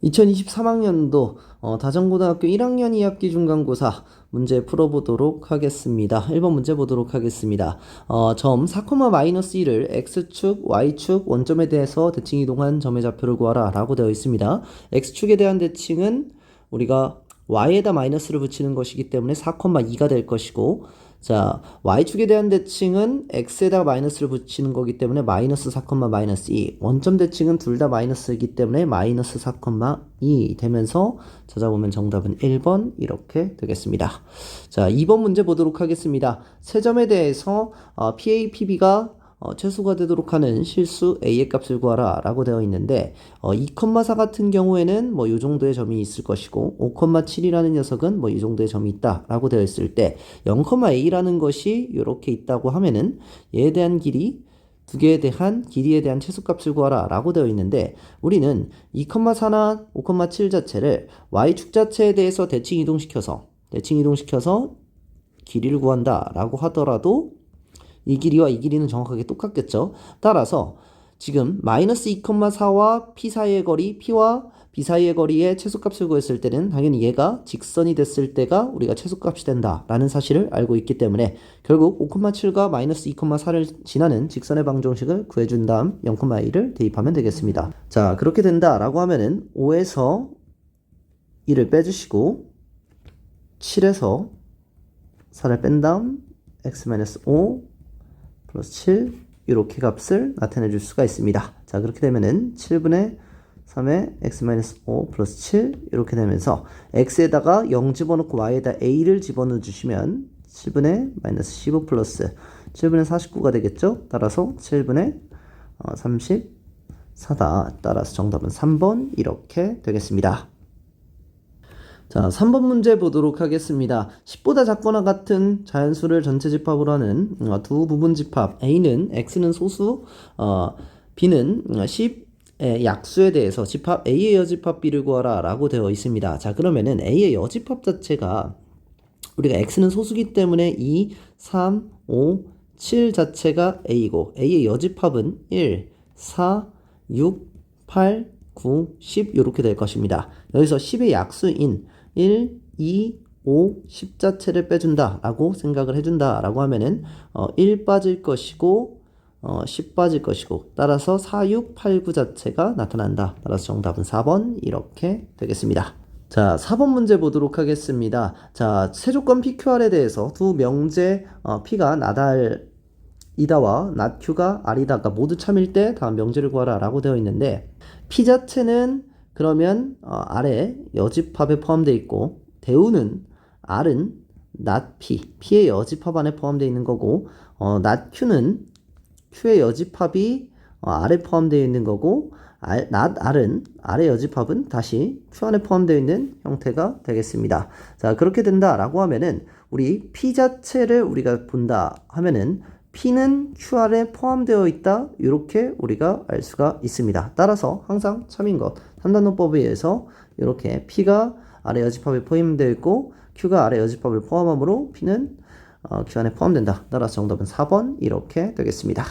2023학년도 다정고등학교 1학년 2학기 중간고사 문제 풀어보도록 하겠습니다. 1번 문제 보도록 하겠습니다. 점 4,-1을 X축, Y축 원점에 대해서 대칭 이동한 점의 좌표를 구하라 라고 되어 있습니다. X축에 대한 대칭은 우리가 Y에다 마이너스를 붙이는 것이기 때문에 4,2가 될 것이고, 자, Y축에 대한 대칭은 X에다가 마이너스를 붙이는 거기 때문에 마이너스 4, 마이너스 2. 원점 대칭은 둘 다 마이너스이기 때문에 마이너스 4,2 되면서 찾아보면 정답은 1번 이렇게 되겠습니다. 자, 2번 문제 보도록 하겠습니다. 세 점에 대해서 PA, PB가 최소가 되도록 하는 실수 A의 값을 구하라 라고 되어 있는데 2,4 같은 경우에는 뭐 이 정도의 점이 있을 것이고 5,7이라는 녀석은 뭐 이 정도의 점이 있다 라고 되어 있을 때 0,A라는 것이 이렇게 있다고 하면은 얘에 대한 길이 두 개에 대한 길이에 대한 최소값을 구하라 라고 되어 있는데, 우리는 2,4나 5,7 자체를 Y축 자체에 대해서 대칭 이동시켜서 길이를 구한다 라고 하더라도 이 길이와 이 길이는 정확하게 똑같겠죠. 따라서 지금 마이너스 2,4와 P 사이의 거리, P와 B 사이의 거리의 최소값을 구했을 때는 당연히 얘가 직선이 됐을 때가 우리가 최소값이 된다라는 사실을 알고 있기 때문에 결국 5,7과 마이너스 2,4를 지나는 직선의 방정식을 구해준 다음 0,1을 대입하면 되겠습니다. 자, 그렇게 된다라고 하면은 5에서 1을 빼주시고 7에서 4를 뺀 다음 x-5 플러스 7 이렇게 값을 나타내 줄 수가 있습니다. 자, 그렇게 되면은 7분의 3의 x-5 플러스 7 이렇게 되면서 x에다가 0 집어넣고 y에다 a를 집어넣어 주시면 7분의 마이너스 15 플러스 7분의 49가 되겠죠. 따라서 7분의 34다. 따라서 정답은 3번 이렇게 되겠습니다. 자, 3번 문제 보도록 하겠습니다. 10보다 작거나 같은 자연수를 전체 집합으로 하는 두 부분 집합 A는 X는 소수, B는 10의 약수에 대해서 집합 A의 여집합 B를 구하라 라고 되어 있습니다. 자, 그러면은 A의 여집합 자체가 우리가 X는 소수기 때문에 2, 3, 5, 7 자체가 A이고 A의 여집합은 1, 4, 6, 8, 9, 10 이렇게 될 것입니다. 여기서 10의 약수인 1, 2, 5, 10 자체를 빼준다 라고 생각을 해준다 라고 하면은 1 빠질 것이고 10 빠질 것이고, 따라서 4, 6, 8, 9 자체가 나타난다. 따라서 정답은 4번 이렇게 되겠습니다. 자, 4번 문제 보도록 하겠습니다. 자, 세조건 PQR에 대해서 두 명제 P가 나달이다와 낫Q가 R이다가 모두 참일 때 다음 명제를 구하라 라고 되어 있는데, P 자체는 그러면 R의 여집합에 포함되어 있고, 대우는 R은 낫P, P의 여집합 안에 포함되어 있는 거고, 낫Q는 Q의 여집합이 R에 포함되어 있는 거고, 낫R은 R의 여집합은 다시 Q 안에 포함되어 있는 형태가 되겠습니다. 자, 그렇게 된다라고 하면은 우리 P 자체를 우리가 본다 하면은 P는 QR에 포함되어 있다, 이렇게 우리가 알 수가 있습니다. 따라서 항상 참인 것 3단원법에 의해서 이렇게 P가 R의 여집합에 포함되어 있고 Q가 R의 여집합을 포함하므로 P는 Q 안에 포함된다. 따라서 정답은 4번 이렇게 되겠습니다.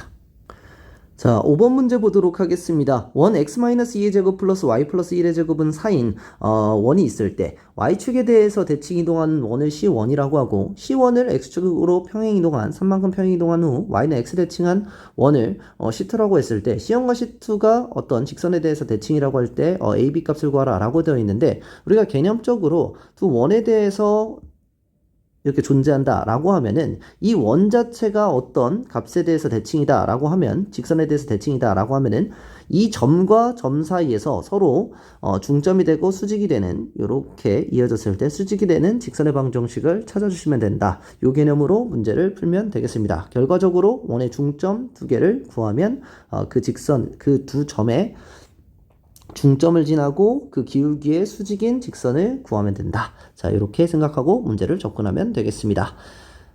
자, 5번 문제 보도록 하겠습니다. 원 x-2의 제곱 플러스 y 플러스 1의 제곱은 4인 원이 있을 때 y축에 대해서 대칭 이동한 원을 C1이라고 하고, C1을 x축으로 평행 이동한 3만큼 평행 이동한 후 y는 x 대칭한 원을 C2라고 했을 때 C1과 C2가 어떤 직선에 대해서 대칭이라고 할 때 AB 값을 구하라 라고 되어 있는데, 우리가 개념적으로 두 원에 대해서 이렇게 존재한다 라고 하면은 이 원 자체가 어떤 값에 대해서 대칭이다 라고 하면, 직선에 대해서 대칭이다 라고 하면은 이 점과 점 사이에서 서로 중점이 되고 수직이 되는, 이렇게 이어졌을 때 수직이 되는 직선의 방정식을 찾아주시면 된다. 이 개념으로 문제를 풀면 되겠습니다. 결과적으로 원의 중점 두 개를 구하면 그 직선, 그 두 점의 중점을 지나고 그 기울기의 수직인 직선을 구하면 된다. 자, 이렇게 생각하고 문제를 접근하면 되겠습니다.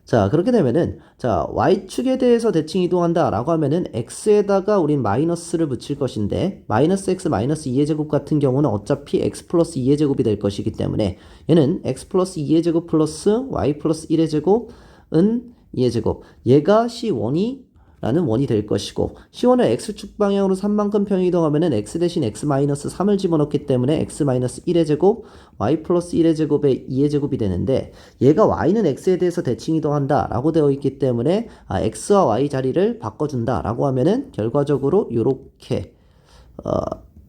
자, 그렇게 되면은, 자, y축에 대해서 대칭 이동한다 라고 하면은 x에다가 우린 마이너스를 붙일 것인데, 마이너스 x 마이너스 2의 제곱 같은 경우는 어차피 x 플러스 2의 제곱이 될 것이기 때문에 얘는 x 플러스 2의 제곱 플러스 y 플러스 1의 제곱은 2의 제곱, 얘가 C1이 라는 원이 될 것이고 C1을 X축 방향으로 3만큼 평이동하면은 X 대신 X-3을 집어넣기 때문에 X-1의 제곱 Y 플러스 1의 제곱에 2의 제곱이 되는데 얘가 Y는 X에 대해서 대칭 이동한다 라고 되어 있기 때문에 X와 Y 자리를 바꿔준다 라고 하면은 결과적으로 요렇게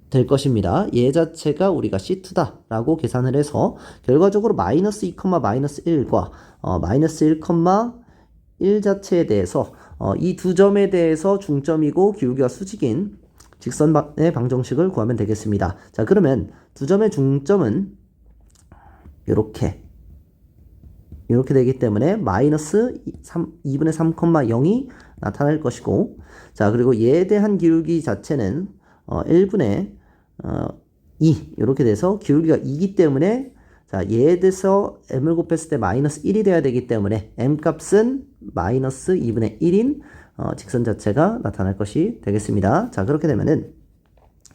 될 것입니다. 얘 자체가 우리가 C2다 라고 계산을 해서 결과적으로 마이너스 2, 마이너스 1과 마이너스 1, 1 자체에 대해서 이 두 점에 대해서 중점이고 기울기가 수직인 직선의 방정식을 구하면 되겠습니다. 자, 그러면 두 점의 중점은 이렇게 되기 때문에 마이너스 2분의 3, 0이 나타날 것이고, 자, 그리고 얘에 대한 기울기 자체는 1분의 2 이렇게 돼서 기울기가 2기 때문에 자, 얘에 대해서 m을 곱했을 때 마이너스 1이 돼야 되기 때문에 m 값은 마이너스 2분의 1인 직선 자체가 나타날 것이 되겠습니다. 자, 그렇게 되면은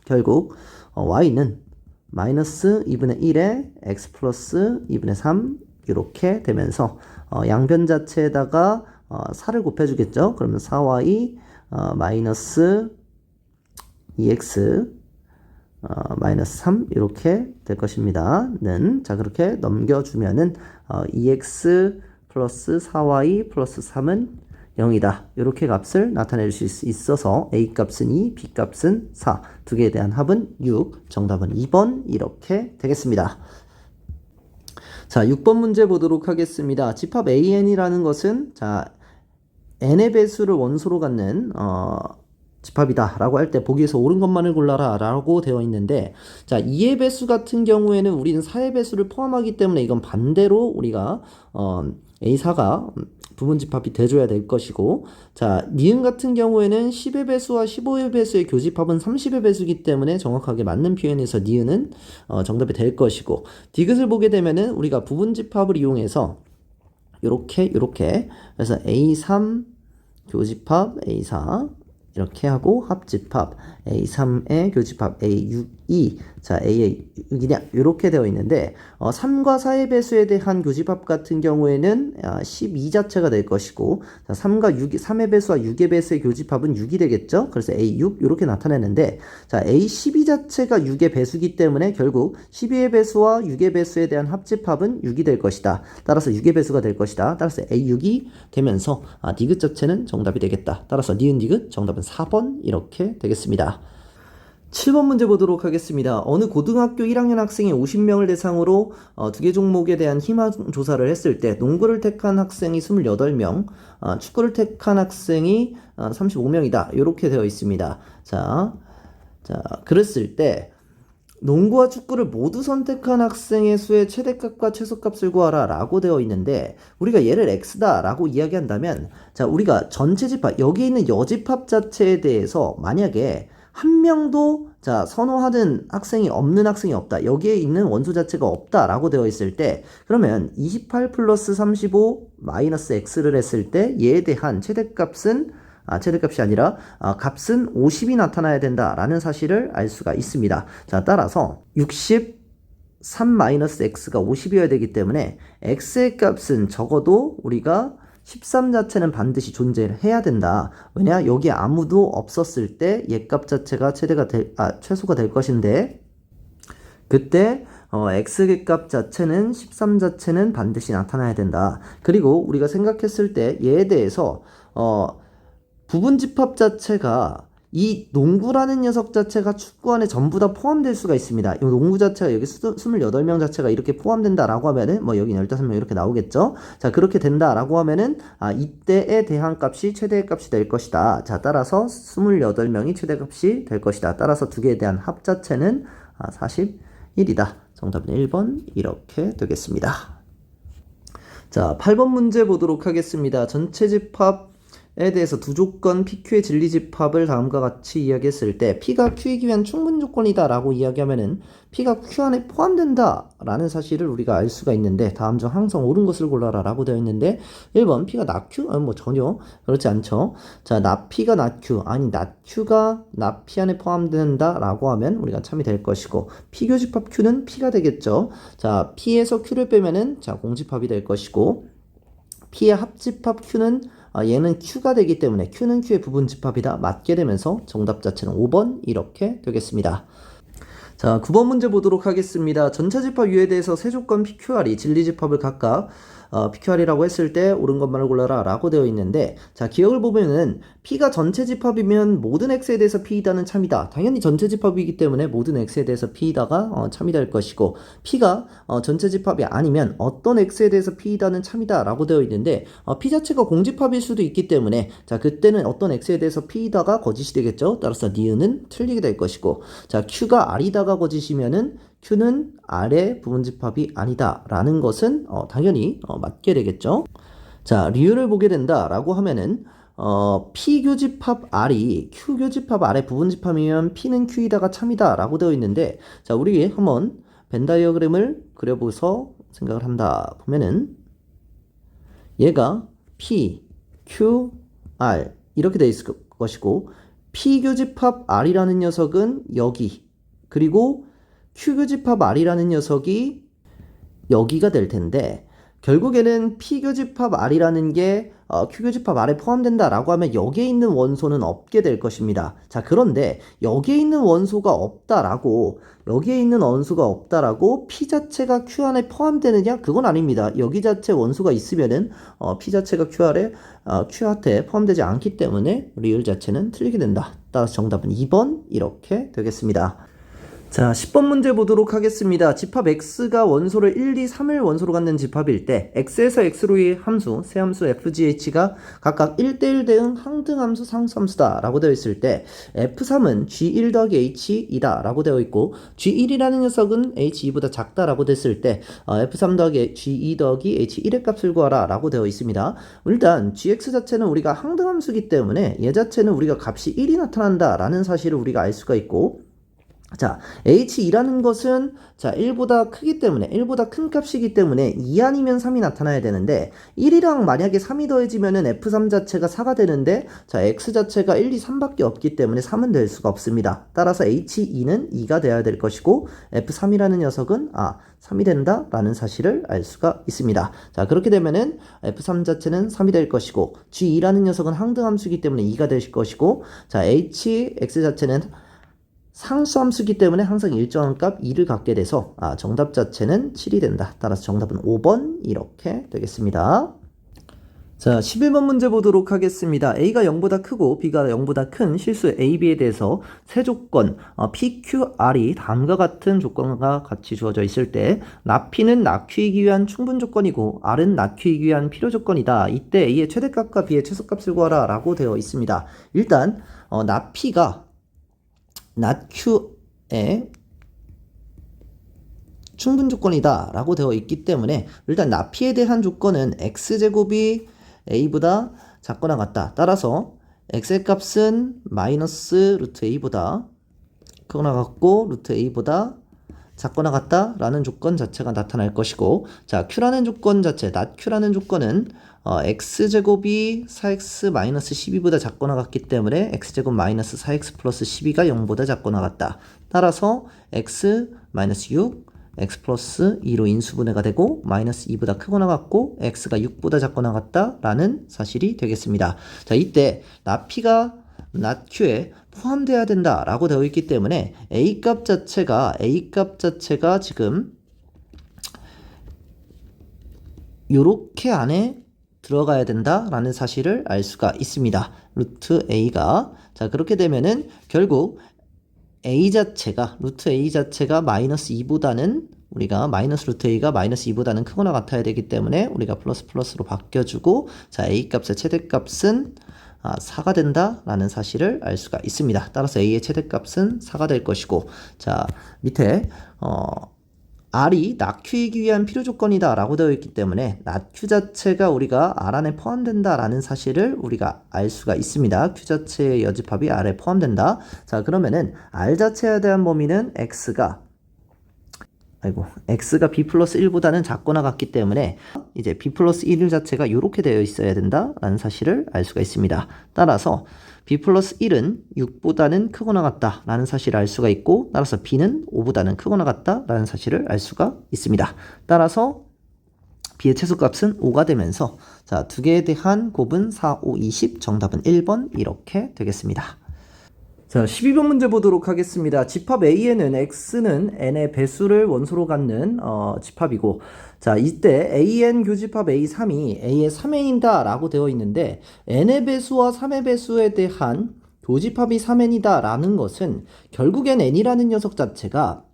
결국 y는 마이너스 2분의 1에 x 플러스 2분의 3 이렇게 되면서 양변 자체에다가 4를 곱해주겠죠. 그러면 4y 마이너스 2x 마이너스 3 이렇게 될 것입니다. 는 자, 그렇게 넘겨주면은 2x 플러스 4y 플러스 3은 0이다. 이렇게 값을 나타낼 수 있어서 a 값은 2, b 값은 4. 두 개에 대한 합은 6. 정답은 2번 이렇게 되겠습니다. 자, 6번 문제 보도록 하겠습니다. 집합 AN이라는 것은 자, n의 배수를 원소로 갖는 집합이다 라고 할 때 보기에서 옳은 것만을 골라라 라고 되어 있는데, 자, 2의 배수 같은 경우에는 우리는 4의 배수를 포함하기 때문에 이건 반대로 우리가 A4가 부분집합이 돼줘야 될 것이고, 자, 니은 같은 경우에는 10의 배수와 15의 배수의 교집합은 30의 배수이기 때문에 정확하게 맞는 표현에서 니은은 정답이 될 것이고, 디귿을 보게 되면은 우리가 부분집합을 이용해서 요렇게 그래서 A3 교집합 A4 이렇게 하고 합집합 A3의 교집합 A6이 자 A의 6이냐 이렇게 되어 있는데 3과 4의 배수에 대한 교집합 같은 경우에는 12 자체가 될 것이고, 자, 3의 배수와 6의 배수의 교집합은 6이 되겠죠. 그래서 A6 이렇게 나타내는데, 자, A12 자체가 6의 배수기 때문에 결국 12의 배수와 6의 배수에 대한 합집합은 6이 될 것이다. 따라서 6의 배수가 될 것이다. 따라서 A6이 되면서 디귿 자체는 정답이 되겠다. 따라서 니은 디귿 정답은 4번 이렇게 되겠습니다. 7번 문제 보도록 하겠습니다. 어느 고등학교 1학년 학생이 50명을 대상으로 두 개 종목에 대한 희망 조사를 했을 때 농구를 택한 학생이 28명, 축구를 택한 학생이 35명이다. 이렇게 되어 있습니다. 자, 그랬을 때 농구와 축구를 모두 선택한 학생의 수의 최대값과 최소값을 구하라 라고 되어 있는데, 우리가 얘를 x다 라고 이야기한다면, 자, 우리가 전체 집합, 여기 있는 여집합 자체에 대해서 만약에 한 명도 자 선호하는 학생이 없는 학생이 없다, 여기에 있는 원소 자체가 없다 라고 되어 있을 때, 그러면 28 플러스 35 마이너스 x를 했을 때 얘에 대한 최대값은 최대값이 아니라 값은 50이 나타나야 된다라는 사실을 알 수가 있습니다. 자, 따라서 63-x가 50이어야 되기 때문에 x의 값은 적어도 우리가 13 자체는 반드시 존재를 해야 된다. 왜냐? 여기 아무도 없었을 때 얘 값 자체가 최소가 될 것인데, 그때 x의 값 자체는 13 자체는 반드시 나타나야 된다. 그리고 우리가 생각했을 때 얘에 대해서 부분집합 자체가 이 농구라는 녀석 자체가 축구 안에 전부 다 포함될 수가 있습니다. 이 농구 자체가 여기 28명 자체가 이렇게 포함된다라고 하면은 여기 15명 이렇게 나오겠죠. 자, 그렇게 된다라고 하면은 이때에 대한 값이 최대의 값이 될 것이다. 자, 따라서 28명이 최대값이 될 것이다. 따라서 두 개에 대한 합 자체는 41이다. 정답은 1번 이렇게 되겠습니다. 자, 8번 문제 보도록 하겠습니다. 전체 집합 에 대해서 두 조건 PQ의 진리집합을 다음과 같이 이야기했을 때 P가 Q이기 위한 충분 조건이다 라고 이야기하면은 P가 Q 안에 포함된다 라는 사실을 우리가 알 수가 있는데, 다음 중 항상 옳은 것을 골라라 라고 되어 있는데, 1번 P가 나 Q? 전혀 그렇지 않죠. 자, 나 P가 나 Q, 아니 나 Q가 나 P 안에 포함된다 라고 하면 우리가 참이 될 것이고, P교집합 Q는 P가 되겠죠. 자, P에서 Q를 빼면은 자 공집합이 될 것이고, P의 합집합 Q는 얘는 Q가 되기 때문에 Q는 Q의 부분집합이다. 맞게 되면서 정답 자체는 5번 이렇게 되겠습니다. 자, 9번 문제 보도록 하겠습니다. 전차집합 U에 대해서 세 조건 PQR이 진리집합을 각각 PQR이라고 했을 때 옳은 것만을 골라라 라고 되어 있는데, 자, 기억을 보면은 P가 전체 집합이면 모든 X에 대해서 P이다는 참이다. 당연히 전체 집합이기 때문에 모든 X에 대해서 P이다가 참이 될 것이고, P가 전체 집합이 아니면 어떤 X에 대해서 P이다는 참이다 라고 되어 있는데, P 자체가 공집합일 수도 있기 때문에, 자, 그때는 어떤 X에 대해서 P이다가 거짓이 되겠죠. 따라서 니은은 틀리게 될 것이고, 자, Q가 R이다가 거짓이면은 Q는 R의 부분집합이 아니다 라는 것은 당연히 맞게 되겠죠. 자, 리을을 보게 된다 라고 하면은 P 교집합 R이 Q 교집합 R의 부분집합이면 P는 Q이다가 참이다 라고 되어 있는데, 자, 우리 한번 벤 다이어그램을 그려보서 생각을 한다 보면은 얘가 P, Q, R 이렇게 되어 있을 것이고, P 교집합 R이라는 녀석은 여기, 그리고 Q 교집합 R이라는 녀석이 여기가 될 텐데, 결국에는 P 교집합 R이라는 게 Q 교집합 R에 포함된다 라고 하면 여기에 있는 원소는 없게 될 것입니다. 자, 그런데 여기에 있는 원소가 없다라고, 여기에 있는 원소가 없다라고 P 자체가 Q 안에 포함되느냐? 그건 아닙니다. 여기 자체 원소가 있으면은 P 자체가 Q 한테 포함되지 않기 때문에 리을 자체는 틀리게 된다. 따라서 정답은 2번 이렇게 되겠습니다. 자, 10번 문제 보도록 하겠습니다. 집합 X가 원소를 1, 2, 3을 원소로 갖는 집합일 때 X에서 X로의 함수, 세 함수 FGH가 각각 1대1 대응 항등함수 상수함수다 라고 되어 있을 때 F3은 G1 더하기 H2다 라고 되어 있고, G1이라는 녀석은 H2보다 작다 라고 됐을 때 F3 더하기 G2 더하기 H1의 값을 구하라 라고 되어 있습니다. 일단 GX 자체는 우리가 항등함수이기 때문에 얘 자체는 우리가 값이 1이 나타난다 라는 사실을 우리가 알 수가 있고, 자, H2라는 것은 1보다 크기 때문에, 1보다 큰 값이기 때문에 2 아니면 3이 나타나야 되는데, 1이랑 만약에 3이 더해지면은 F3 자체가 4가 되는데, 자, X 자체가 1, 2, 3밖에 없기 때문에 3은 될 수가 없습니다. 따라서 H2는 2가 돼야 될 것이고, F3이라는 녀석은 3이 된다 라는 사실을 알 수가 있습니다. 자, 그렇게 되면은 F3 자체는 3이 될 것이고, G2라는 녀석은 항등함수이기 때문에 2가 될 것이고, 자, HX 자체는 상수함수기 때문에 항상 일정한 값 2를 갖게 돼서 정답 자체는 7이 된다. 따라서 정답은 5번 이렇게 되겠습니다. 자, 11번 문제 보도록 하겠습니다. A가 0보다 크고 B가 0보다 큰 실수 A, B에 대해서 세 조건 P, Q, R이 다음과 같은 조건과 같이 주어져 있을 때 나P는 나Q이기 위한 충분 조건이고 R은 나Q이기 위한 필요 조건이다. 이때 A의 최대값과 B의 최소값을 구하라 라고 되어 있습니다. 일단 나P가 나Q의 충분 조건이다 라고 되어 있기 때문에 일단 나P에 대한 조건은 X제곱이 A보다 작거나 같다. 따라서 X의 값은 마이너스 루트 A보다 크거나 같고 루트 A보다 작거나 같다 라는 조건 자체가 나타날 것이고, 자, Q라는 조건 자체, 나Q라는 조건은 X제곱이 4X 마이너스 12보다 작거나 같기 때문에 X제곱 마이너스 4X 플러스 12가 0보다 작거나 같다. 따라서 X 마이너스 6, X 플러스 2로 인수분해가 되고 마이너스 2보다 크거나 같고 X가 6보다 작거나 같다 라는 사실이 되겠습니다. 자, 이때 나P가 나Q에 포함되어야 된다 라고 되어 있기 때문에 A값 자체가 지금 요렇게 안에 들어가야 된다 라는 사실을 알 수가 있습니다. 루트 A가, 자, 그렇게 되면은 결국 루트 A 자체가 마이너스 2보다는 우리가 마이너스 루트 A가 마이너스 2보다는 크거나 같아야 되기 때문에 우리가 플러스로 바뀌어주고, 자, A값의 최대값은 4가 된다 라는 사실을 알 수가 있습니다. 따라서 A의 최대값은 4가 될 것이고, 자, 밑에 R이 나Q이기 위한 필요 조건이다 라고 되어 있기 때문에 나Q 자체가 우리가 R 안에 포함된다 라는 사실을 우리가 알 수가 있습니다. Q 자체의 여집합이 R에 포함된다. 자, 그러면은 R 자체에 대한 범위는 X가 B 플러스 1보다는 작거나 같기 때문에 이제 B 플러스 1 자체가 이렇게 되어 있어야 된다 라는 사실을 알 수가 있습니다. 따라서 B 플러스 1은 6보다는 크거나 같다 라는 사실을 알 수가 있고, 따라서 B는 5보다는 크거나 같다 라는 사실을 알 수가 있습니다. 따라서 b의 최소값은 5가 되면서 자, 두 개에 대한 곱은 4, 5, 20 정답은 1번 이렇게 되겠습니다. 자, 12번 문제 보도록 하겠습니다. 집합 A에는 X는 N의 배수를 원소로 갖는 집합이고 자, 이때 AN 교집합 A3이 A의 3N이다 라고 되어 있는데 N의 배수와 3의 배수에 대한 교집합이 3N이다 라는 것은 결국엔 N이라는 녀석 자체가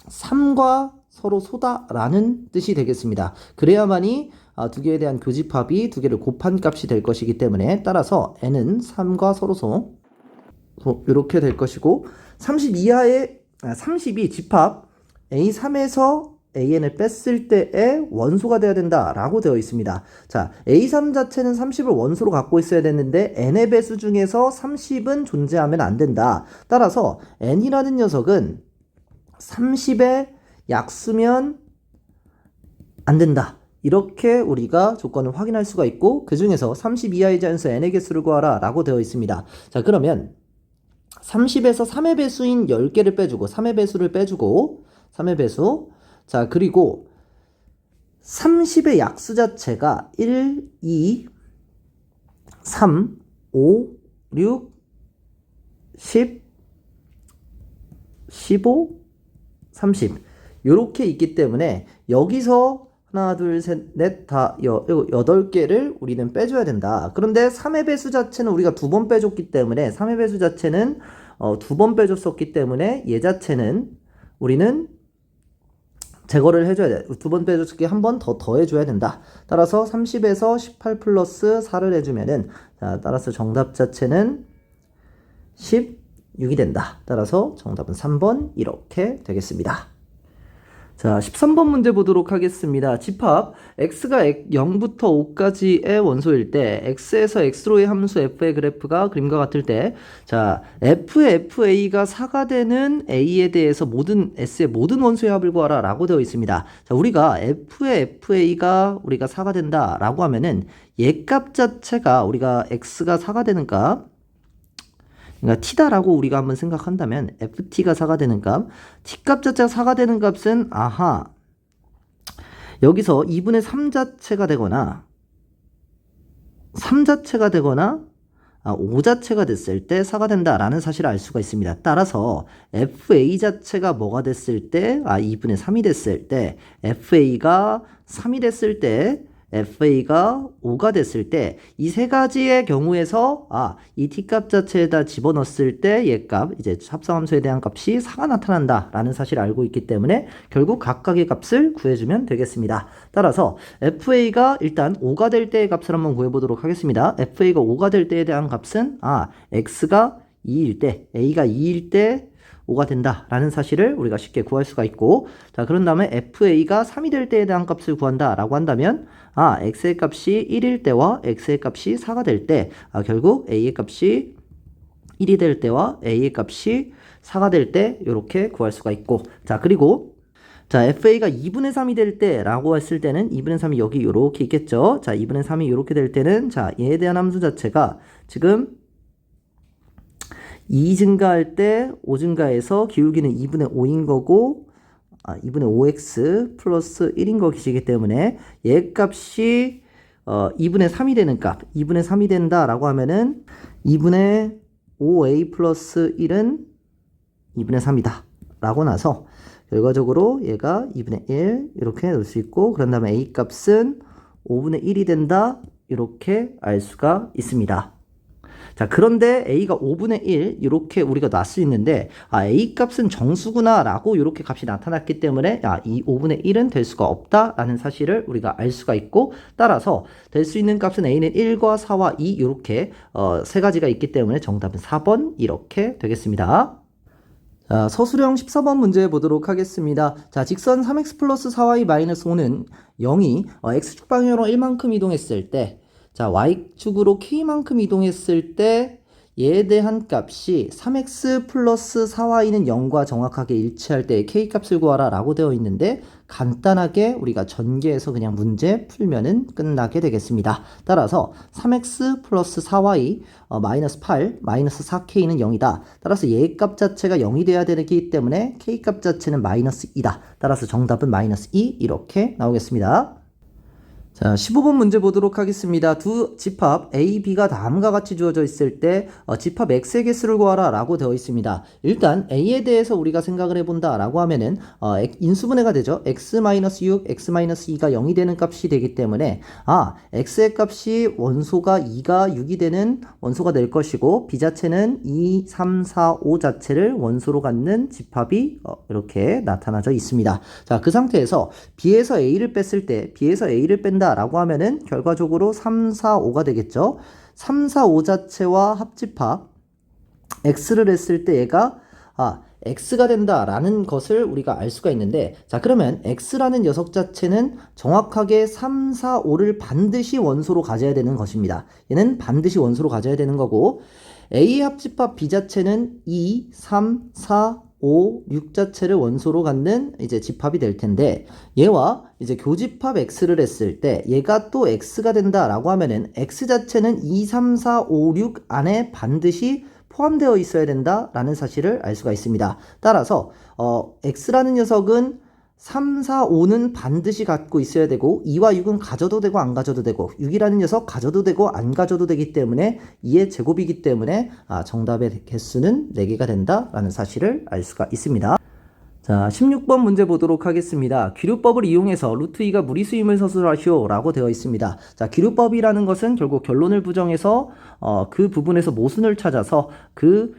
3과 서로 소다라는 뜻이 되겠습니다. 그래야만이 두 개에 대한 교집합이 두 개를 곱한 값이 될 것이기 때문에 따라서 N은 3과 서로 소 이렇게 될 것이고 30이 집합 A3에서 AN을 뺐을 때의 원소가 되어야 된다 라고 되어 있습니다. 자, A3 자체는 30을 원소로 갖고 있어야 되는데 N의 배수 중에서 30은 존재하면 안 된다. 따라서 N이라는 녀석은 30의 약수면 안 된다. 이렇게 우리가 조건을 확인할 수가 있고 그 중에서 30 이하의 자연수 N의 개수를 구하라 라고 되어 있습니다. 자, 그러면 30에서 3의 배수인 10개를 빼주고 3의 배수를 빼주고 3의 배수 자 그리고 30의 약수 자체가 1, 2, 3, 5, 6, 10, 15, 30 요렇게 있기 때문에 여기서 하나, 둘, 셋, 넷, 다, 8개를 우리는 빼줘야 된다. 그런데 3의 배수 자체는 우리가 2번 빼줬기 때문에 3의 배수 자체는 2번 빼줬었기 때문에 얘 자체는 우리는 제거를 해줘야 돼. 2번 빼줬기 한 번 더 더해줘야 된다. 따라서 30에서 18 플러스 4를 해주면은 자, 따라서 정답 자체는 16이 된다. 따라서 정답은 3번 이렇게 되겠습니다. 자, 13번 문제 보도록 하겠습니다. 집합 x가 0부터 5까지의 원소일 때 x에서 x로의 함수 f의 그래프가 그림과 같을 때 자, f의 fa가 4가 되는 a에 대해서 모든 s의 모든 원소의 합을 구하라 라고 되어 있습니다. 자, 우리가 f의 fa가 우리가 4가 된다 라고 하면은 얘 값 자체가 우리가 x가 4가 되는 값 그러니까 t다라고 우리가 한번 생각한다면 ft가 4가 되는 값 t값 자체가 4가 되는 값은 아하 여기서 2분의 3 자체가 되거나 3 자체가 되거나 5 자체가 됐을 때 4가 된다라는 사실을 알 수가 있습니다. 따라서 fa 자체가 뭐가 됐을 때 2분의 3이 됐을 때 fa가 3이 됐을 때 fa가 5가 됐을 때 이 세 가지의 경우에서 이 t값 자체에다 집어넣었을 때 얘 값 이제 합성함수에 대한 값이 4가 나타난다 라는 사실을 알고 있기 때문에 결국 각각의 값을 구해주면 되겠습니다. 따라서 fa가 일단 5가 될 때의 값을 한번 구해보도록 하겠습니다. fa가 5가 될 때에 대한 값은 x가 2일 때 a가 2일 때 5가 된다 라는 사실을 우리가 쉽게 구할 수가 있고 자 그런 다음에 fa가 3이 될 때에 대한 값을 구한다 라고 한다면 x의 값이 1일 때와 x의 값이 4가 될 때 결국 a의 값이 1이 될 때와 a의 값이 4가 될 때 이렇게 구할 수가 있고 자 그리고 자 fa가 2분의 3이 될 때 라고 했을 때는 2분의 3이 여기 이렇게 있겠죠. 자 2분의 3이 이렇게 될 때는 자 얘에 대한 함수 자체가 지금 2 증가할 때 5 증가해서 기울기는 2분의 5인 거고 2분의 5x 플러스 1인 것이기 때문에 얘 값이 2분의 3이 되는 값 2분의 3이 된다라고 하면은 2분의 5a 플러스 1은 2분의 3이다 라고 나서 결과적으로 얘가 2분의 1 이렇게 넣을 수 있고 그런 다음에 a 값은 5분의 1이 된다 이렇게 알 수가 있습니다. 자 그런데 a가 5분의 1 이렇게 우리가 놨을 수 있는데 a 값은 정수구나 라고 이렇게 값이 나타났기 때문에 이 5분의 1은 될 수가 없다 라는 사실을 우리가 알 수가 있고 따라서 될 수 있는 값은 a는 1과 4와 2 이렇게 세 가지가 있기 때문에 정답은 4번 이렇게 되겠습니다. 자, 서술형 14번 문제 보도록 하겠습니다. 자, 직선 3x 플러스 4y 마이너스 5는 0이 x축 방향으로 1만큼 이동했을 때 자, y축으로 k만큼 이동했을 때 얘에 대한 값이 3x 플러스 4y는 0과 정확하게 일치할 때 k값을 구하라 라고 되어 있는데 간단하게 우리가 전개해서 그냥 문제 풀면은 끝나게 되겠습니다. 따라서 3x 플러스 4y 마이너스 8 마이너스 4k는 0이다. 따라서 얘 값 자체가 0이 돼야 되기 때문에 k값 자체는 마이너스 2다. 따라서 정답은 마이너스 2 이렇게 나오겠습니다. 자, 15번 문제 보도록 하겠습니다. 두 집합 A, B가 다음과 같이 주어져 있을 때 집합 X의 개수를 구하라 라고 되어 있습니다. 일단 A에 대해서 우리가 생각을 해본다 라고 하면은 인수분해가 되죠. X-6, X-2가 0이 되는 값이 되기 때문에 X의 값이 원소가 2가 6이 되는 원소가 될 것이고 B 자체는 2, 3, 4, 5 자체를 원소로 갖는 집합이 이렇게 나타나져 있습니다. 자, 그 상태에서 B에서 A를 뺐을 때 B에서 A를 뺀다 라고 하면은 결과적으로 3, 4, 5가 되겠죠. 3, 4, 5 자체와 합집합 X를 했을 때 얘가 X가 된다라는 것을 우리가 알 수가 있는데, 자, 그러면 X라는 녀석 자체는 정확하게 3, 4, 5를 반드시 원소로 가져야 되는 것입니다. 얘는 반드시 원소로 가져야 되는 거고, A의 합집합 B 자체는 2, 3, 4, 5, 6 자체를 원소로 갖는 이제 집합이 될 텐데, 얘와 이제 교집합 X를 했을 때 얘가 또 X가 된다라고 하면은 X 자체는 2, 3, 4, 5, 6 안에 반드시 포함되어 있어야 된다라는 사실을 알 수가 있습니다. 따라서 X라는 녀석은 3, 4, 5는 반드시 갖고 있어야 되고 2와 6은 가져도 되고 안 가져도 되고 6이라는 녀석 가져도 되고 안 가져도 되기 때문에 2의 제곱이기 때문에 정답의 개수는 4개가 된다라는 사실을 알 수가 있습니다. 자, 16번 문제 보도록 하겠습니다. 기류법을 이용해서 루트 2가 무리수임을 서술하시오 라고 되어 있습니다. 자, 기류법이라는 것은 결국 결론을 부정해서 그 부분에서 모순을 찾아서 그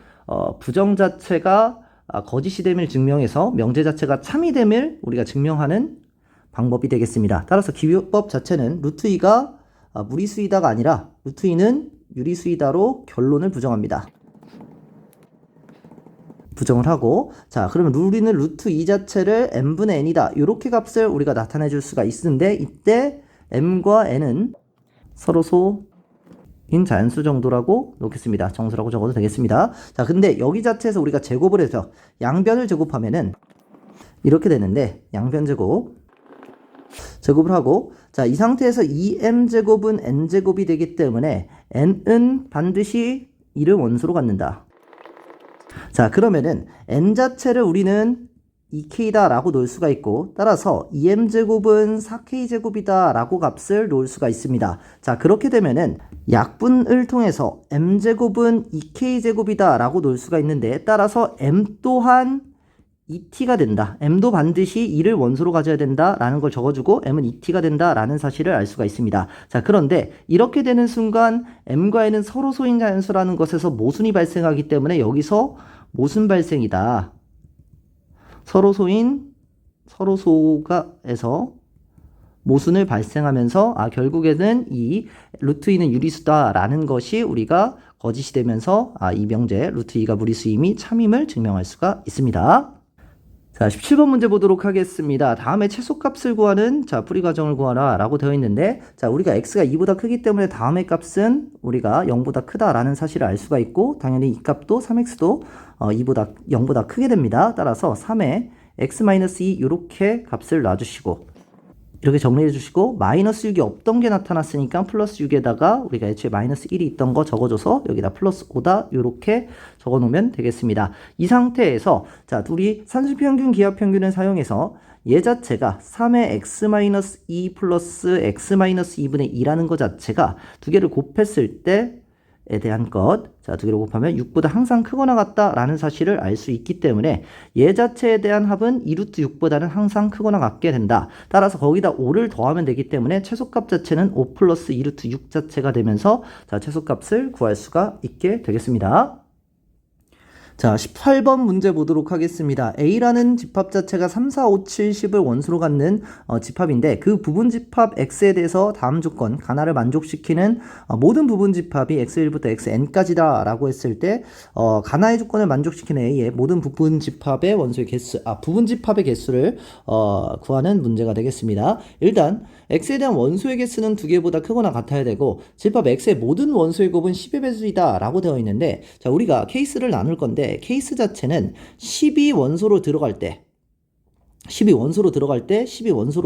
부정 자체가 거짓이 됨을 증명해서 명제 자체가 참이 됨을 우리가 증명하는 방법이 되겠습니다. 따라서 기류법 자체는 루트 2가 무리수이다가 아니라 루트 2는 유리수이다로 결론을 부정합니다. 부정을 하고, 자, 그러면 우리는 루트 2 자체를 n분의 n이다 이렇게 값을 우리가 나타내 줄 수가 있는데, 이때 m과 n은 서로소인 자연수 정도라고 놓겠습니다. 정수라고 적어도 되겠습니다. 자, 근데 여기 자체에서 우리가 제곱을 해서 양변을 제곱하면은 이렇게 되는데, 양변 제곱을 하고, 자, 이 상태에서 2m제곱은 n제곱이 되기 때문에 n은 반드시 2를 원소로 갖는다. 자, 그러면은 n 자체를 우리는 2k다 라고 놓을 수가 있고, 따라서 2m제곱은 4k제곱이다 라고 값을 놓을 수가 있습니다. 자, 그렇게 되면은 약분을 통해서 m제곱은 2k제곱이다 라고 놓을 수가 있는데, 따라서 m 또한 2t가 된다. m도 반드시 2를 원소로 가져야 된다 라는 걸 적어주고 m은 2t가 된다 라는 사실을 알 수가 있습니다. 자, 그런데 이렇게 되는 순간 m과 n은 서로 소인 자연수라는 것에서 모순이 발생하기 때문에 여기서 모순 발생이다. 서로소가에서 모순을 발생하면서 결국에는 이 루트 2는 유리수다 라는 것이 우리가 거짓이 되면서 이 명제 루트 2가 무리수임이 참임을 증명할 수가 있습니다. 자, 17번 문제 보도록 하겠습니다. 다음에 최소값을 구하는 풀이 과정을 구하라 라고 되어 있는데, 자, 우리가 x가 2보다 크기 때문에 다음의 값은 우리가 0보다 크다라는 사실을 알 수가 있고, 당연히 이 값도 3x도 0보다 크게 됩니다. 따라서 3에 x-2 이렇게 값을 놔주시고, 이렇게 정리해 주시고, 마이너스 6이 없던 게 나타났으니까 플러스 6에다가 우리가 애초에 마이너스 1이 있던 거 적어줘서 여기다 플러스 5다 이렇게 적어 놓으면 되겠습니다. 이 상태에서 자, 둘이 산술평균 기하평균을 사용해서 얘 자체가 3의 x-2 플러스 x-2분의 2라는 것 자체가 두 개를 곱했을 때에 대한 것, 자, 두 개를 곱하면 6보다 항상 크거나 같다라는 사실을 알 수 있기 때문에 얘 자체에 대한 합은 2루트 6보다는 항상 크거나 같게 된다. 따라서 거기다 5를 더하면 되기 때문에 최소값 자체는 5 플러스 2루트 6 자체가 되면서 자, 최소값을 구할 수가 있게 되겠습니다. 자, 18번 문제 보도록 하겠습니다. A라는 집합 자체가 3, 4, 5, 7, 10을 원수로 갖는 집합인데, 그 부분 집합 X에 대해서 다음 조건 가나를 만족시키는 모든 부분 집합이 X1부터 Xn까지다 라고 했을 때 가나의 조건을 만족시키는 A의 모든 부분 집합의 원소의 개수, 부분 집합의 개수를 구하는 문제가 되겠습니다. 일단 X에 대한 원소의 개수는 2개보다 크거나 같아야 되고, 집합 X의 모든 원소의 곱은 10의 배수이다 라고 되어 있는데, 자, 우리가 케이스를 나눌 건데 케이스 자체는 10이 원소로 들어갈 때, 10이 원소로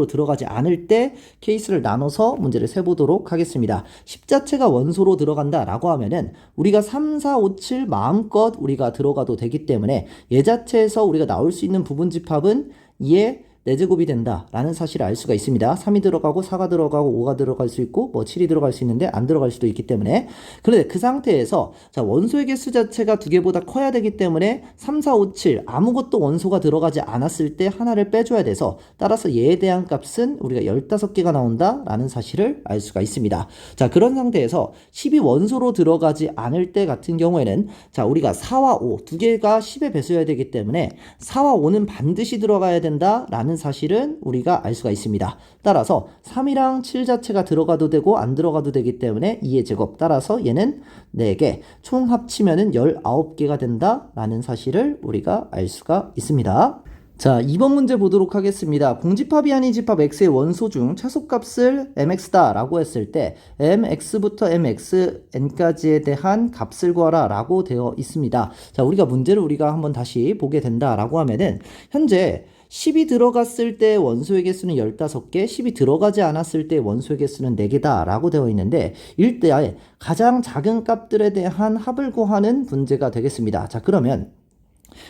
들어가지 않을 때 케이스를 나눠서 문제를 세보도록 하겠습니다. 10 자체가 원소로 들어간다 라고 하면은 우리가 3, 4, 5, 7 마음껏 우리가 들어가도 되기 때문에 얘 자체에서 우리가 나올 수 있는 부분 집합은 얘 4제곱이 된다라는 사실을 알 수가 있습니다. 3이 들어가고 4가 들어가고 5가 들어갈 수 있고 뭐 7이 들어갈 수 있는데 안 들어갈 수도 있기 때문에, 그런데 그 상태에서 자, 원소의 개수 자체가 2개보다 커야 되기 때문에 3, 4, 5, 7 아무것도 원소가 들어가지 않았을 때 하나를 빼줘야 돼서, 따라서 얘에 대한 값은 우리가 15개가 나온다라는 사실을 알 수가 있습니다. 자, 그런 상태에서 10이 원소로 들어가지 않을 때 같은 경우에는 자, 우리가 4와 5 두 개가 10의 배수여야 되기 때문에 4와 5는 반드시 들어가야 된다라는 사실은 우리가 알 수가 있습니다. 따라서 3이랑 7 자체가 들어가도 되고 안 들어가도 되기 때문에 2의 제곱, 따라서 얘는 4개, 총 합치면은 19개가 된다라는 사실을 우리가 알 수가 있습니다. 자, 2번 문제 보도록 하겠습니다. 공집합이 아닌 집합 x의 원소 중 최소값을 mx다 라고 했을 때 mx부터 mxn까지에 대한 값을 구하라 라고 되어 있습니다. 자, 우리가 문제를 한번 다시 보게 된다 라고 하면은, 현재 10이 들어갔을 때 원소의 개수는 15개, 10이 들어가지 않았을 때 원소의 개수는 4개다 라고 되어 있는데, 일대 가장 작은 값들에 대한 합을 구하는 문제가 되겠습니다. 자, 그러면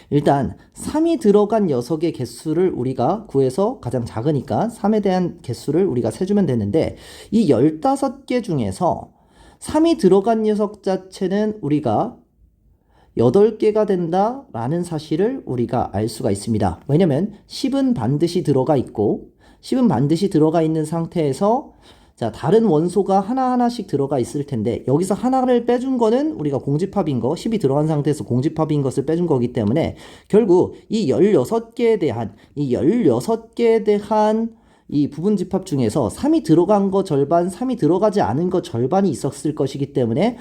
일단 3이 들어간 녀석의 개수를 우리가 구해서, 가장 작으니까 3에 대한 개수를 우리가 세주면 되는데, 이 15개 중에서 3이 들어간 녀석 자체는 우리가 8개가 된다라는 사실을 우리가 알 수가 있습니다. 왜냐면 10은 반드시 들어가 있고, 10은 반드시 들어가 있는 상태에서 자, 다른 원소가 하나하나씩 들어가 있을 텐데, 여기서 하나를 빼준 거는 우리가 공집합인 거, 10이 들어간 상태에서 공집합인 것을 빼준 거기 때문에, 결국 이 16개에 대한 이 부분집합 중에서 3이 들어간 거 절반, 3이 들어가지 않은 거 절반이 있었을 것이기 때문에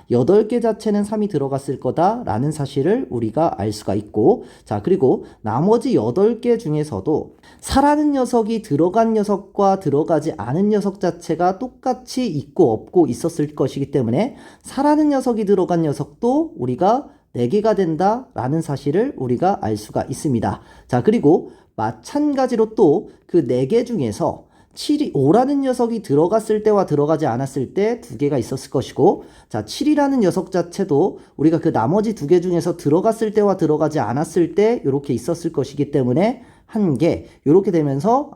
8개 자체는 3이 들어갔을 거다라는 사실을 우리가 알 수가 있고, 자, 그리고 나머지 8개 중에서도 4라는 녀석이 들어간 녀석과 들어가지 않은 녀석 자체가 똑같이 있고 없고 있었을 것이기 때문에 4라는 녀석이 들어간 녀석도 우리가 4개가 된다라는 사실을 우리가 알 수가 있습니다. 자, 그리고 마찬가지로 또 그 4개 중에서 5라는 녀석이 들어갔을 때와 들어가지 않았을 때 2개가 있었을 것이고, 자, 7이라는 녀석 자체도 우리가 그 나머지 2개 중에서 들어갔을 때와 들어가지 않았을 때 이렇게 있었을 것이기 때문에 1개, 이렇게 되면서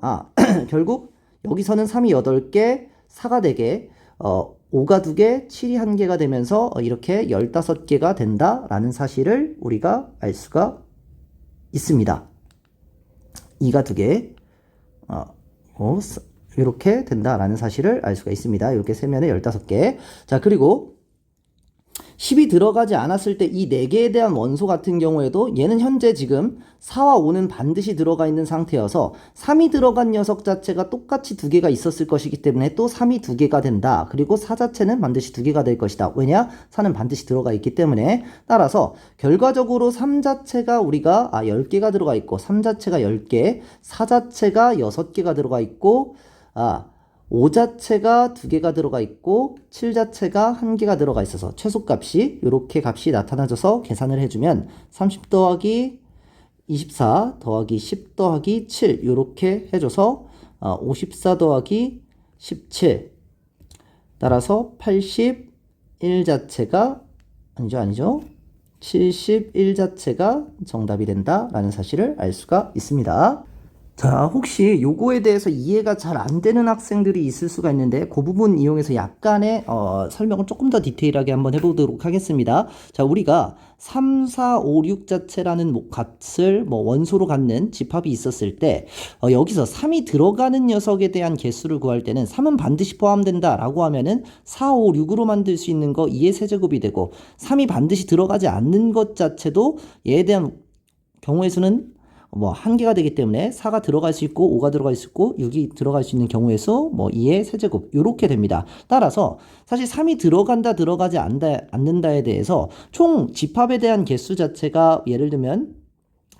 결국 여기서는 3이 8개, 4가 4개, 5가 2개, 7이 1개가 되면서 이렇게 15개가 된다라는 사실을 우리가 알 수가 있습니다. 2가 2개, 이렇게 된다라는 사실을 알 수가 있습니다. 이렇게 세면에 15개. 자, 그리고 10이 들어가지 않았을 때 이 4개에 대한 원소 같은 경우에도 얘는 현재 지금 4와 5는 반드시 들어가 있는 상태여서 3이 들어간 녀석 자체가 똑같이 2개가 있었을 것이기 때문에 또 3이 2개가 된다. 그리고 4 자체는 반드시 2개가 될 것이다. 왜냐? 4는 반드시 들어가 있기 때문에. 따라서 결과적으로 3 자체가 우리가 10개가 들어가 있고, 3 자체가 10개, 4 자체가 6개가 들어가 있고, 5 자체가 2개가 들어가 있고 7 자체가 1개가 들어가 있어서 최소값이 이렇게 값이 나타나져서 계산을 해주면 30 더하기 24 더하기 10 더하기 7 이렇게 해줘서 54 더하기 17, 따라서 81 자체가 아니죠 71 자체가 정답이 된다라는 사실을 알 수가 있습니다. 자, 혹시 요거에 대해서 이해가 잘 안 되는 학생들이 있을 수가 있는데, 그 부분 이용해서 약간의 설명을 조금 더 디테일하게 한번 해보도록 하겠습니다. 자, 우리가 3, 4, 5, 6 자체라는 값을 원소로 갖는 집합이 있었을 때, 여기서 3이 들어가는 녀석에 대한 개수를 구할 때는 3은 반드시 포함된다 라고 하면은 4, 5, 6으로 만들 수 있는 거 2의 세제곱이 되고, 3이 반드시 들어가지 않는 것 자체도 얘에 대한 경우의 수는 1개가 되기 때문에 4가 들어갈 수 있고 5가 들어갈 수 있고 6이 들어갈 수 있는 경우의 수 2의 세제곱 이렇게 됩니다. 따라서 사실 3이 들어간다 들어가지 않는다에 대해서 총 집합에 대한 개수 자체가 예를 들면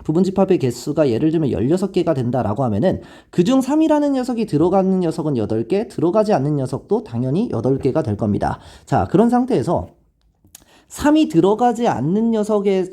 부분집합의 개수가 예를 들면 16개가 된다라고 하면은 그중 3이라는 녀석이 들어가는 녀석은 8개, 들어가지 않는 녀석도 당연히 8개가 될 겁니다. 자, 그런 상태에서 3이 들어가지 않는 녀석의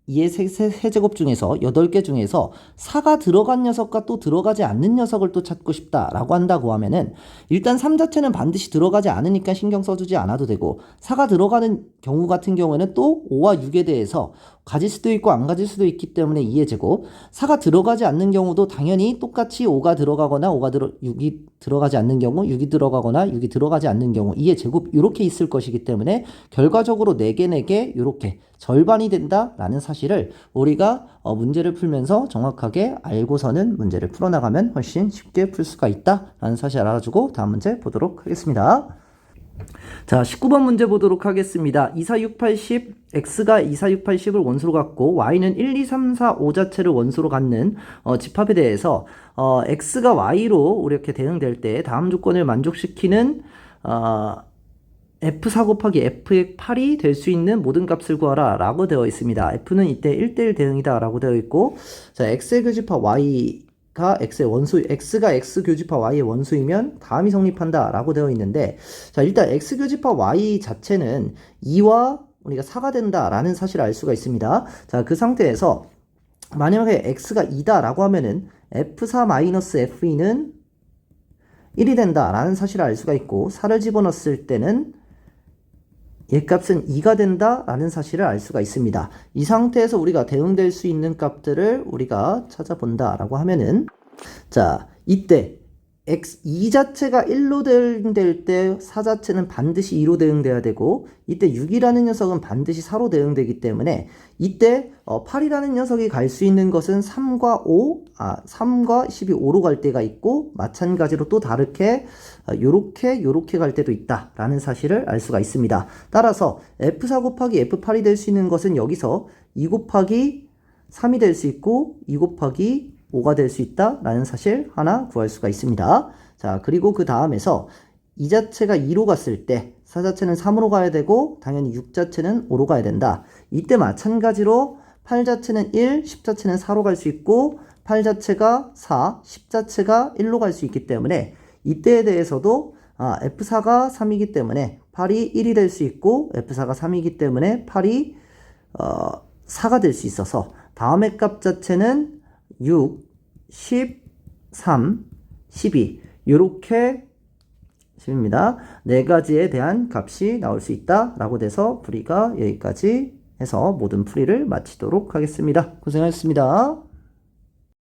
2의 세제곱 중에서 8개 중에서 4가 들어간 녀석과 또 들어가지 않는 녀석을 또 찾고 싶다라고 한다고 하면은, 일단 3 자체는 반드시 들어가지 않으니까 신경 써주지 않아도 되고, 4가 들어가는 경우 같은 경우에는 또 5와 6에 대해서 가질 수도 있고 안 가질 수도 있기 때문에 2의 제곱. 4가 들어가지 않는 경우도 당연히 똑같이 5가 들어가거나 6이 들어가지 않는 경우, 6이 들어가거나 6이 들어가지 않는 경우 2의 제곱 이렇게 있을 것이기 때문에 결과적으로 4개 4개 이렇게 절반이 된다라는 사실을 우리가 문제를 풀면서 정확하게 알고서는 문제를 풀어나가면 훨씬 쉽게 풀 수가 있다라는 사실 알아주고 다음 문제 보도록 하겠습니다. 자, 19번 문제 보도록 하겠습니다. 2, 4, 6, 8, 10, x가 2, 4, 6, 8, 10을 원소로 갖고 y는 1, 2, 3, 4, 5 자체를 원소로 갖는 집합에 대해서 x가 y로 이렇게 대응될 때 다음 조건을 만족시키는 f4 곱하기 f의 8이 될 수 있는 모든 값을 구하라 라고 되어 있습니다. f는 이때 1대1 대응이다 라고 되어 있고, 자, x의 교집합 y가 x의 원소, x가 x 교집합 y의 원소이면 다음이 성립한다 라고 되어 있는데, 자, 일단 x 교집합 y 자체는 2와 우리가 4가 된다 라는 사실을 알 수가 있습니다. 자, 그 상태에서 만약에 x가 2다 라고 하면은 f4-f는 1이 된다 라는 사실을 알 수가 있고, 4를 집어넣었을 때는 얘 값은 2가 된다 라는 사실을 알 수가 있습니다. 이 상태에서 우리가 대응될 수 있는 값들을 우리가 찾아본다 라고 하면은, 자, 이때 x2 자체가 1로 대응될 때 4 자체는 반드시 2로 대응돼야 되고, 이때 6이라는 녀석은 반드시 4로 대응되기 때문에 이때 8이라는 녀석이 갈 수 있는 것은 3과 12, 5로 갈 때가 있고, 마찬가지로 또 다르게 요렇게 갈 때도 있다 라는 사실을 알 수가 있습니다. 따라서 F4 곱하기 F8이 될 수 있는 것은 여기서 2 곱하기 3이 될 수 있고 2 곱하기 5가 될 수 있다 라는 사실 하나 구할 수가 있습니다. 자, 그리고 그 다음에서 2 자체가 2로 갔을 때 4 자체는 3으로 가야 되고 당연히 6 자체는 5로 가야 된다. 이때 마찬가지로 8 자체는 1, 10 자체는 4로 갈 수 있고 8 자체가 4, 10 자체가 1로 갈 수 있기 때문에 이때에 대해서도 F4가 3이기 때문에 8이 1이 될 수 있고 F4가 3이기 때문에 8이 4가 될 수 있어서 다음의 값 자체는 6, 10, 3, 12 이렇게 10입니다. 네 가지에 대한 값이 나올 수 있다 라고 돼서 풀이가 여기까지 해서 모든 풀이를 마치도록 하겠습니다. 고생하셨습니다.